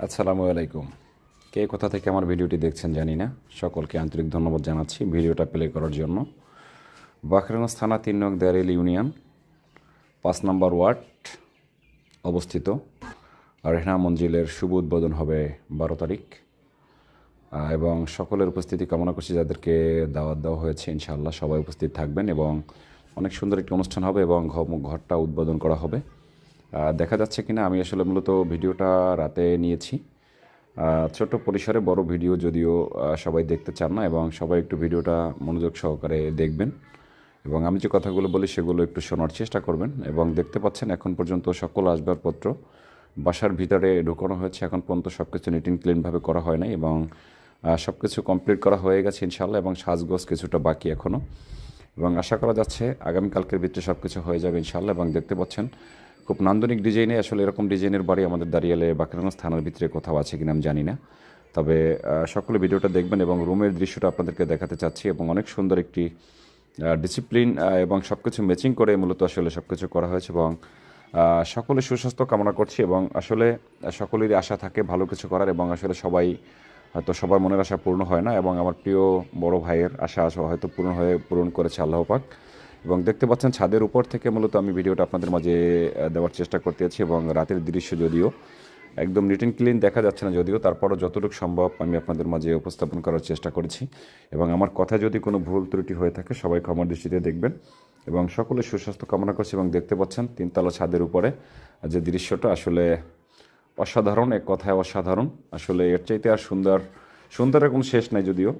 আসসালামু আলাইকুম। কে কোথা থেকে আমার ভিডিওটি দেখছেন জানি না, সকলকে আন্তরিক ধন্যবাদ জানাচ্ছি ভিডিওটা প্লে করার জন্য। বাকরাগঞ্জ থানা ৩ নং দেয়ারিল ইউনিয়ন ৫ নম্বর ওয়ার্ড অবস্থিত। রেহনা মঞ্জিলের শুভ উদ্বোধন হবে ১২ তারিখ, এবং সকলের উপস্থিতি কামনা করছি। যাদেরকে দাওয়াত দেওয়া হয়েছে ইনশাআল্লাহ সবাই উপস্থিত থাকবেন, এবং অনেক সুন্দর একটি অনুষ্ঠান হবে এবং ঘরটা উদ্বোধন করা হবে। দেখা যাচ্ছে কিনা, আমি আসলে মূলত ভিডিওটা রাতে নিয়েছি। ছোট পরিসরে বড় ভিডিও যদিও সবাই দেখতে চান না, এবং সবাই একটু ভিডিওটা মনোযোগ সহকারে দেখবেন, এবং আমি যে কথাগুলো বলি সেগুলো একটু শোনার চেষ্টা করবেন। এবং দেখতে পাচ্ছেন এখন পর্যন্ত সকল আসবাবপত্র বাসার ভিতরে ঢুকানো হয়েছে। এখন পর্যন্ত সব কিছু নিট অ্যান্ড ক্লিনভাবে করা হয় নাই, এবং সব কিছু কমপ্লিট করা হয়ে গেছে ইনশাআল্লাহ, এবং সাজগোজ কিছুটা বাকি এখনও, এবং আশা করা যাচ্ছে আগামীকালকের ভিতরে সব কিছু হয়ে যাবে ইনশাআল্লাহ। এবং দেখতে পাচ্ছেন খুব নান্দনিক ডিজাইনে, আসলে এরকম ডিজাইনের বাড়ি আমাদের দাঁড়িয়ালে বাকরাগঞ্জ থানার ভিতরে কোথাও আছে কিনা আমি জানি না। তবে সকলে ভিডিওটা দেখবেন, এবং রুমের দৃশ্যটা আপনাদেরকে দেখাতে চাচ্ছি। এবং অনেক সুন্দর একটি ডিসিপ্লিন এবং সব কিছু ম্যাচিং করে মূলত আসলে সব কিছু করা হয়েছে, এবং সকলে সুস্বাস্থ্য কামনা করছি। এবং আসলে সকলেরই আশা থাকে ভালো কিছু করার, এবং আসলে সবাই হয়তো সবার মনের আশা পূর্ণ হয় না, এবং আমার প্রিয় বড় ভাইয়ের আশা হয়তো পূরণ করেছে আল্লাহ পাক। এবং দেখতে পাচ্ছেন ছাদের উপর থেকে মূলত আমি ভিডিওটা আপনাদের মাঝে দেওয়ার চেষ্টা করতেছি, এবং রাতের দৃশ্য যদিও একদম নিট অ্যান্ড ক্লিন দেখা যাচ্ছে না, যদিও তারপরও যতটুকু সম্ভব আমি আপনাদের মাঝে উপস্থাপন করার চেষ্টা করেছি। এবং আমার কথা যদি কোনো ভুল ত্রুটি হয়ে থাকে সবাই ক্ষমার দৃষ্টিতে দেখবেন, এবং সকলে সুস্বাস্থ্য কামনা করছি। এবং দেখতে পাচ্ছেন তিনতলা ছাদের উপরে যে দৃশ্যটা আসলে অসাধারণ, এক কথায় অসাধারণ। আসলে এর চাইতে আর সুন্দরের কোনো শেষ নাই যদিও।